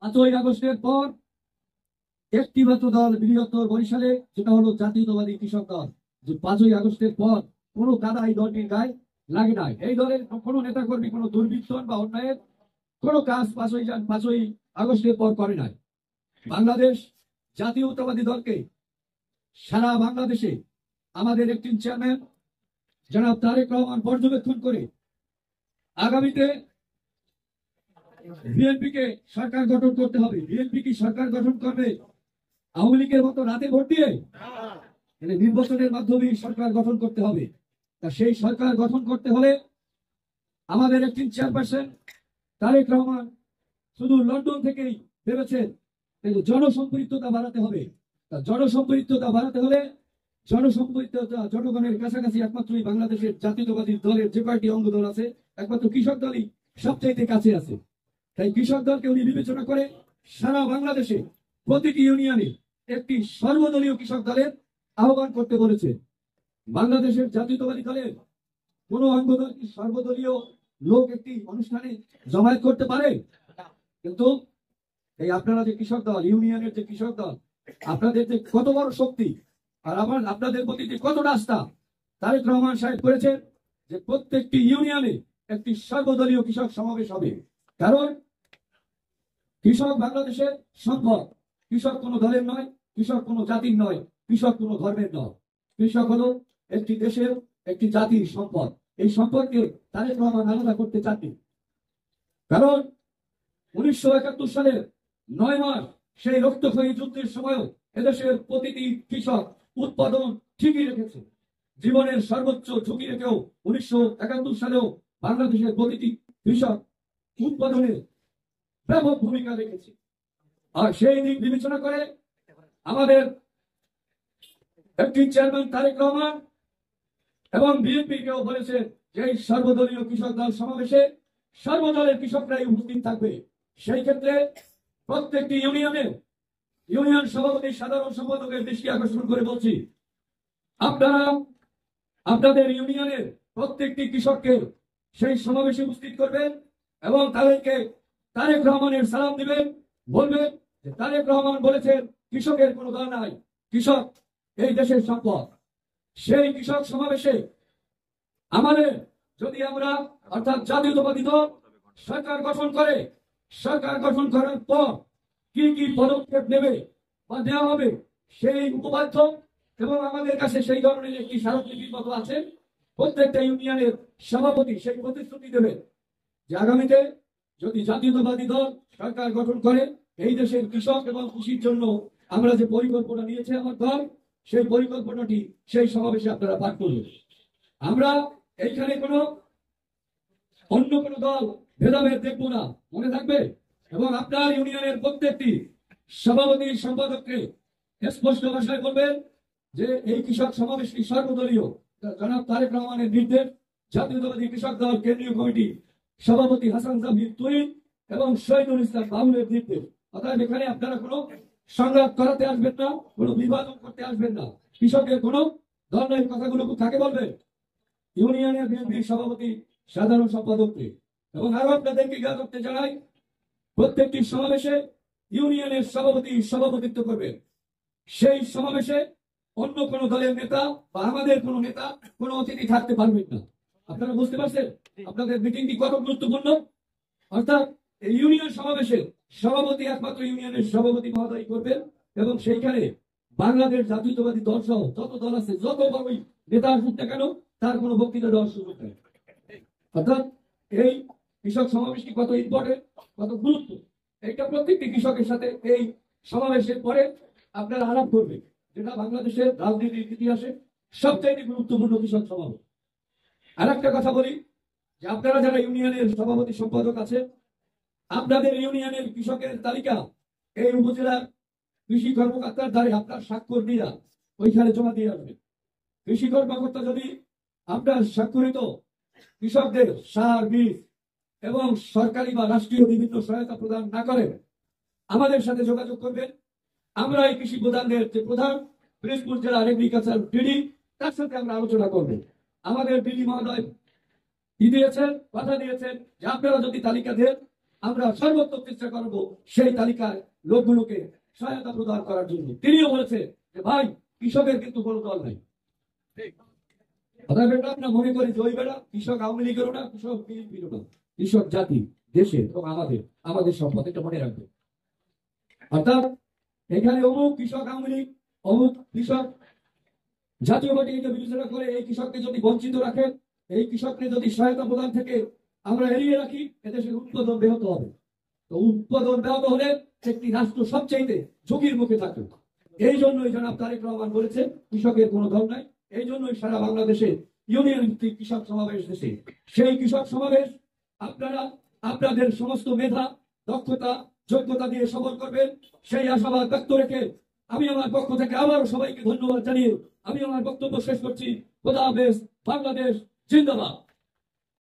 5ই আগস্টের পর একটি মাত্র দল বৃহত্তর বরিশালে, সেটা হলো জাতীয়তাবাদী কৃষক দল। যে 5ই আগস্টের পর কোনো কাদা এই দলটির গায়ে লাগে নাই। এই দলের কোনো নেতাকর্মী কোনো দুর্বৃত্তন বা অন্যায়ের কোনো কাজ 5ই আগস্টের পর করে নাই। বাংলাদেশ জাতীয়তাবাদী দলকে সারা বাংলাদেশে আমাদের একটি চেয়ারম্যান জনাব তারেক রহমান পর্যবেক্ষণ করে আগামীতে বিএনপি কে সরকার গঠন করতে হবে। বিএনপি কি সরকার গঠন করবে আওয়ামী লীগের মতো রাতে ভোট দিয়ে? নির্বাচনের মাধ্যমে সরকার গঠন করতে হবে। তা সেই সরকার গঠন করতে হলে আমাদের একটি চেয়ারপারসন তারেক রহমান শুধু লন্ডন থেকেই ভেবেছেন কিন্তু জনসম্পৃক্ততা বাড়াতে হবে। তা জনসম্পৃক্ততা বাড়াতে হলে জনসম্পৃক্ততা জনগণের কাছাকাছি একমাত্রই বাংলাদেশের জাতীয়তাবাদী দলের যে কয়েকটি অঙ্গ দল আছে, একমাত্র কৃষক দলই সবচাইতে কাছে আছে। তাই কৃষক দলকে উনি বিবেচনা করে সারা বাংলাদেশে প্রতিটি ইউনিয়নে একটি সর্বদলীয় কৃষক দলের আহ্বান করতে বলেছে। বাংলাদেশের জাতীয়তাবাদী দলের কোন অঙ্গ দল কি সর্বদলীয় লোক একটি অনুষ্ঠানে জমায়েত করতে পারে? কিন্তু এই আপনারা যে কৃষক দল, ইউনিয়নের যে কৃষক দল, আপনাদের যে কত বড় শক্তি আর আপনাদের প্রতি যে কতটা আস্থা তারেক রহমান সাহেব করেছেন যে প্রত্যেকটি ইউনিয়নে একটি সর্বদলীয় কৃষক সমাবেশ হবে। কারণ কৃষক বাংলাদেশের সম্পদ। কৃষক কোনো দলের নয়, কৃষক কোনো জাতির নয়, কৃষক কোনো ধর্মের নয়। কৃষক হলো একটি দেশের একটি জাতির সম্পদ। এই সম্পদকে তারেক রহমান আলাদা করতে চাননি। কারণ 1971 সালের 9 মাস সেই রক্তক্ষয়ী যুদ্ধের সময়ও এদেশের প্রতিটি কৃষক উৎপাদন ঠিকই রেখেছে। জীবনের সর্বোচ্চ ঝুঁকি রেখেও 1971 সালেও বাংলাদেশের প্রতিটি কৃষক উৎপাদনে ব্যাপক ভূমিকা রেখেছে। আর সেই দিক বিবেচনা করে আমাদের একটি চেয়ারম্যান তারেক রহমান এবং বিএনপি কেও বলেছে যে এই সর্বদলীয় কৃষক দল সমাবেশে সর্বদলের কৃষকরাই উপস্থিত থাকবে। সেই ক্ষেত্রে প্রত্যেকটি ইউনিয়ন সভাপতি সাধারণ সম্পাদকের দৃষ্টি আকর্ষণ করে বলছি, আপনারা আপনাদের ইউনিয়নের প্রত্যেকটি কৃষককে সেই সমাবেশে উপস্থিত করবেন এবং তাদেরকে তারেক রহমানের সালাম দিবেন। বলবেন যে তারেক রহমান বলেছেন কৃষকের কোনো দল নাই, কৃষক এই দেশের সম্পদ। সেই কৃষক সমাবেশে আমাদের যদি আমরা অর্থাৎ জাতীয়তাবাদী দল সরকার গঠন করে, সরকার গঠন করার পর কি কি পদক্ষেপ নেবে বা নেওয়া হবে সেই উপবাধ্য এবং আমাদের কাছে সেই ধরনের একটি স্মারকলিপির মতো আছে। প্রত্যেকটা ইউনিয়নের সভাপতি সেই প্রতিশ্রুতি দেবে যে আগামীতে যদি জাতীয়তাবাদী দল সরকার গঠন করে এই দেশের কৃষক এবং কৃষির জন্য আমরা যে পরিকল্পনা নিয়েছে আমার দল, সেই পরিকল্পনাটি সেই সমাবেশে আপনারা পাঠ করবেন। আমরা এইখানে অন্য কোনো দল ভেদাভেদ দেখবো না, মনে থাকবে। এবং আপনার ইউনিয়নের প্রত্যেকটি সভাপতি সম্পাদককে স্পষ্ট ভাষায় বলবেন যে এই কৃষক সমাবেশটি সর্বদলীয়। জনাব তারেক রহমানের নির্দেশ, জাতীয়তাবাদী কৃষক দল কেন্দ্রীয় কমিটি সভাপতি হাসান জামিল তুহিন এবং শহীদুল ইসলাম বাবুলের নির্দেশ। অর্থাৎ এখানে আপনারা কোনো সংঘাত করাতে আসবেন না, কোনো বিভাজন করতে আসবেন না। কৃষকের কোনো ধরনের কথাগুলো কাকে বলবেন? ইউনিয়নের বিএনপির সভাপতি সাধারণ সম্পাদককে। এবং আরো আপনাদেরকে জ্ঞাত করতে জানাই, প্রত্যেকটি সমাবেশে ইউনিয়নের সভাপতি সভাপতিত্ব করবেন। সেই সমাবেশে অন্য কোন দলের নেতা বা আমাদের কোন নেতা কোন অতিথি থাকতে পারবেন না। আপনারা বুঝতে পারছেন আপনাদের মিটিংটি কত গুরুত্বপূর্ণ। অর্থাৎ এই ইউনিয়ন সমাবেশে সভাপতি একমাত্র ইউনিয়নের সভাপতি মহোদয় করবেন এবং সেইখানে বাংলাদেশ জাতীয়তাবাদী দল সহ যত দল আছে, যত বড়ই নেতা আসুক না কেন, তার কোনো বক্তৃতা দেওয়ার সুযোগ নেই। অর্থাৎ এই কৃষক সমাবেশটি কত ইম্পর্টেন্ট, কত গুরুত্ব, এইটা প্রত্যেকটি কৃষকের সাথে এই সমাবেশের পরে আপনারা আলাপ করবেন, যেটা বাংলাদেশের রাজনীতির ইতিহাসে সবচেয়ে গুরুত্বপূর্ণ কৃষক সমাবেশ। আর একটা কথা বলি যে আপনারা যারা ইউনিয়নের সভাপতি সম্পাদক আছে, আপনাদের ইউনিয়নের কৃষকের তালিকা এই উপজেলার কৃষি কর্মকর্তার দ্বারা আপনার স্বাক্ষর দিয়ে ওইখানে জমা দিয়ে আসবেন। কৃষি কর্মকর্তা যদি আপনার স্বাক্ষরিত কৃষকদের সার, বীজ এবং সরকারি বা রাষ্ট্রীয় বিভিন্ন সহায়তা প্রদান না করেন, আমাদের সাথে যোগাযোগ করবেন। আমরা এই কৃষি প্রধানদের যে প্রধান পিরোজপুর জেলার এগ্রিকালচার ডিডি, তার সাথে আমরা আলোচনা করব। আমাদের ডিডি মহোদয় দিয়েছেন, কথা দিয়েছেন যে আপনারা যদি তালিকা দেন আমরা সর্বোত্তম চেষ্টা করব সেই তালিকায় লোকগুলোকে সহায়তা প্রদান করার জন্য। তিনিও বলেছে যে ভাই, কৃষকের কিন্তু কোনো দল নাই। আমরা মনে করি যে ওই বেড়া কৃষক আওয়ামী লীগেরও না, কৃষক বিএনপিরও না, কৃষক জাতি, দেশের এবং আমাদের সম্পদ, এটা মনে রাখবে। অর্থাৎ এখানে অমুক কৃষক আওয়ামী লীগ, অমুক কৃষক জাতীয় পার্টিকে বিবেচনা করে এই কৃষককে যদি বঞ্চিত রাখে, এই কৃষককে যদি সহায়তা প্রদান থেকে আমরা এড়িয়ে রাখি, এদেশের উৎপাদন ব্যাহত হবে। তো উৎপাদন ব্যাহত হলে একটি রাষ্ট্র সবচেয়ে ঝুঁকির মুখে থাকবে। এই জন্যই জনাব তারেক রহমান বলেছেন কৃষকের কোনো দল নাই। এই জন্যই সারা বাংলাদেশে ইউনিয়ন ভিত্তিক কৃষক সমাবেশ দেশে। সেই কৃষক সমাবেশ আপনারা আপনাদের সমস্ত মেধা, দক্ষতা, যোগ্যতা দিয়ে সফল করবেন, সেই আশাবাদ ব্যক্ত রেখে আমি আমার পক্ষ থেকে আবারও সবাইকে ধন্যবাদ জানিয়ে আমি আমার বক্তব্য শেষ করছি। খোদা হাফেজ। বাংলাদেশ জিন্দাবাদ।